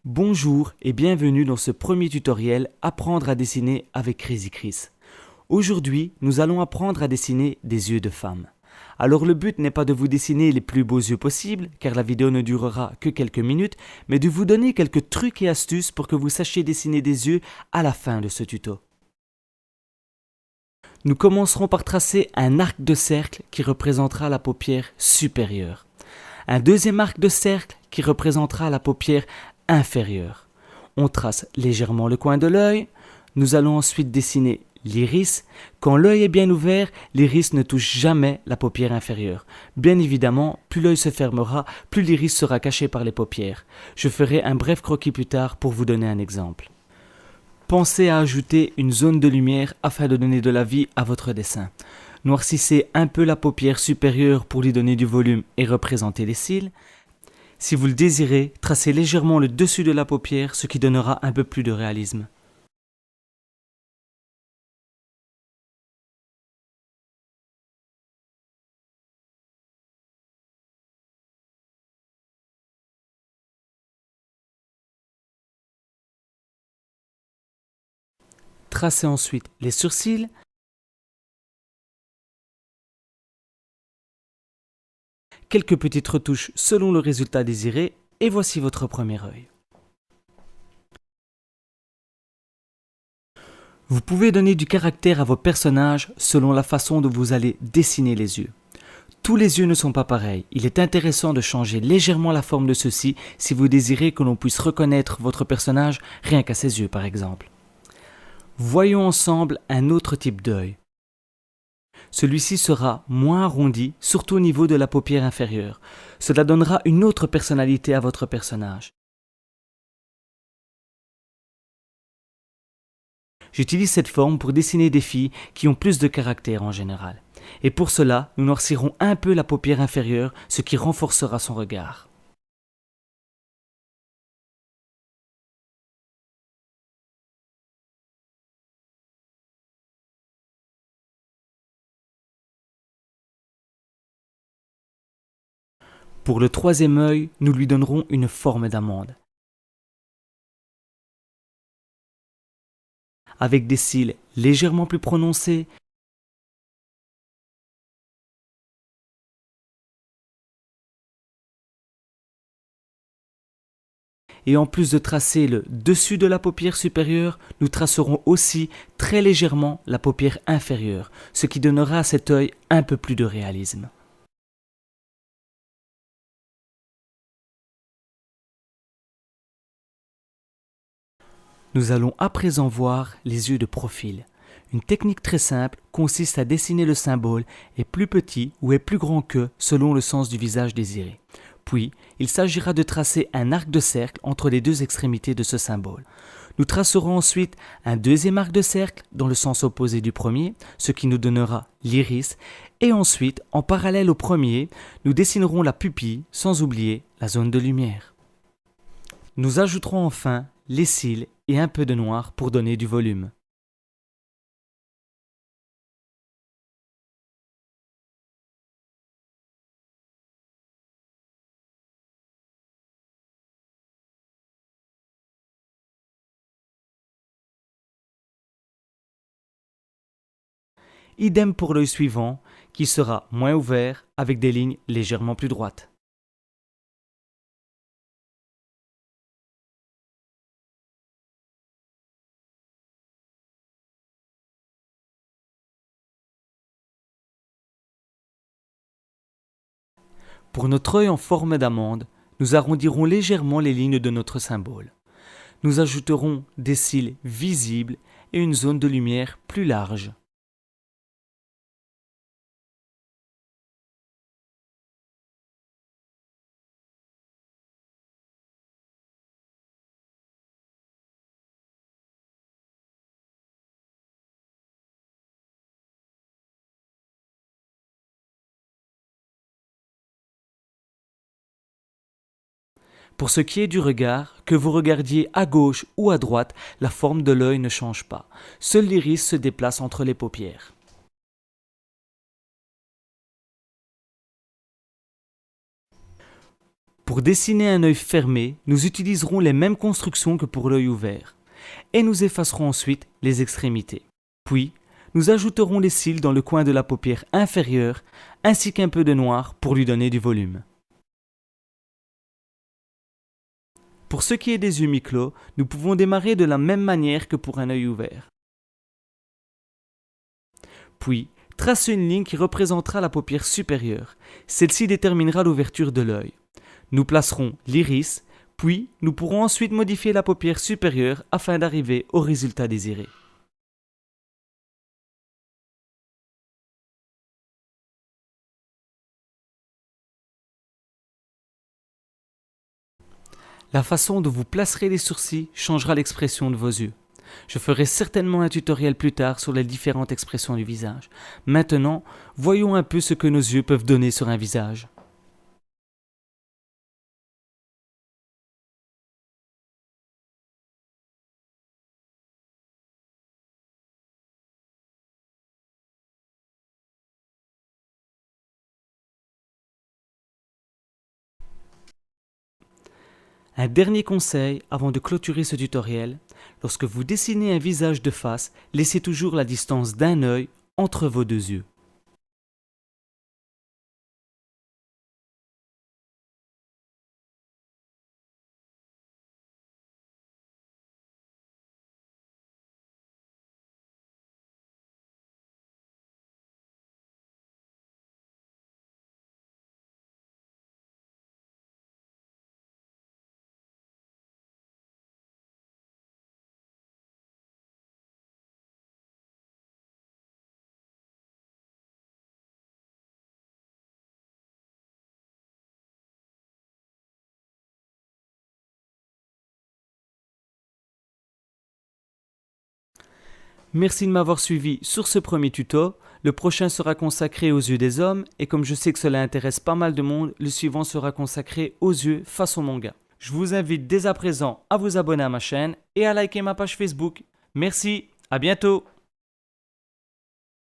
Bonjour et bienvenue dans ce premier tutoriel Apprendre à dessiner avec Crazy Chris. Aujourd'hui, nous allons apprendre à dessiner des yeux de femme. Alors le but n'est pas de vous dessiner les plus beaux yeux possibles, car la vidéo ne durera que quelques minutes, mais de vous donner quelques trucs et astuces pour que vous sachiez dessiner des yeux à la fin de ce tuto. Nous commencerons par tracer un arc de cercle qui représentera la paupière supérieure. Un deuxième arc de cercle qui représentera la paupière inférieure. On trace légèrement le coin de l'œil. Nous allons ensuite dessiner l'iris. Quand l'œil est bien ouvert, l'iris ne touche jamais la paupière inférieure. Bien évidemment, plus l'œil se fermera, plus l'iris sera caché par les paupières. Je ferai un bref croquis plus tard pour vous donner un exemple. Pensez à ajouter une zone de lumière afin de donner de la vie à votre dessin. Noircissez un peu la paupière supérieure pour lui donner du volume et représenter les cils. Si vous le désirez, tracez légèrement le dessus de la paupière, ce qui donnera un peu plus de réalisme. Tracez ensuite les sourcils. Quelques petites retouches selon le résultat désiré, et voici votre premier œil. Vous pouvez donner du caractère à vos personnages selon la façon dont vous allez dessiner les yeux. Tous les yeux ne sont pas pareils. Il est intéressant de changer légèrement la forme de ceux-ci si vous désirez que l'on puisse reconnaître votre personnage rien qu'à ses yeux par exemple. Voyons ensemble un autre type d'œil. Celui-ci sera moins arrondi, surtout au niveau de la paupière inférieure. Cela donnera une autre personnalité à votre personnage. J'utilise cette forme pour dessiner des filles qui ont plus de caractère en général. Et pour cela, nous noircirons un peu la paupière inférieure, ce qui renforcera son regard. Pour le troisième œil, nous lui donnerons une forme d'amande. Avec des cils légèrement plus prononcés, et en plus de tracer le dessus de la paupière supérieure, nous tracerons aussi très légèrement la paupière inférieure, ce qui donnera à cet œil un peu plus de réalisme. Nous allons à présent voir les yeux de profil. Une technique très simple consiste à dessiner le symbole est plus petit ou est plus grand que selon le sens du visage désiré. Puis, il s'agira de tracer un arc de cercle entre les deux extrémités de ce symbole. Nous tracerons ensuite un deuxième arc de cercle dans le sens opposé du premier, ce qui nous donnera l'iris, et ensuite, en parallèle au premier, nous dessinerons la pupille sans oublier la zone de lumière. Nous ajouterons enfin les cils et un peu de noir pour donner du volume. Idem pour l'œil suivant, qui sera moins ouvert avec des lignes légèrement plus droites. Pour notre œil en forme d'amande, nous arrondirons légèrement les lignes de notre symbole. Nous ajouterons des cils visibles et une zone de lumière plus large. Pour ce qui est du regard, que vous regardiez à gauche ou à droite, la forme de l'œil ne change pas. Seul l'iris se déplace entre les paupières. Pour dessiner un œil fermé, nous utiliserons les mêmes constructions que pour l'œil ouvert. Et nous effacerons ensuite les extrémités. Puis, nous ajouterons les cils dans le coin de la paupière inférieure, ainsi qu'un peu de noir pour lui donner du volume. Pour ce qui est des yeux mi-clos, nous pouvons démarrer de la même manière que pour un œil ouvert. Puis, tracez une ligne qui représentera la paupière supérieure. Celle-ci déterminera l'ouverture de l'œil. Nous placerons l'iris, puis nous pourrons ensuite modifier la paupière supérieure afin d'arriver au résultat désiré. La façon dont vous placerez les sourcils changera l'expression de vos yeux. Je ferai certainement un tutoriel plus tard sur les différentes expressions du visage. Maintenant, voyons un peu ce que nos yeux peuvent donner sur un visage. Un dernier conseil avant de clôturer ce tutoriel, lorsque vous dessinez un visage de face, laissez toujours la distance d'un œil entre vos deux yeux. Merci de m'avoir suivi sur ce premier tuto. Le prochain sera consacré aux yeux des hommes et comme je sais que cela intéresse pas mal de monde, le suivant sera consacré aux yeux façon manga. Je vous invite dès à présent à vous abonner à ma chaîne et à liker ma page Facebook. Merci, à bientôt.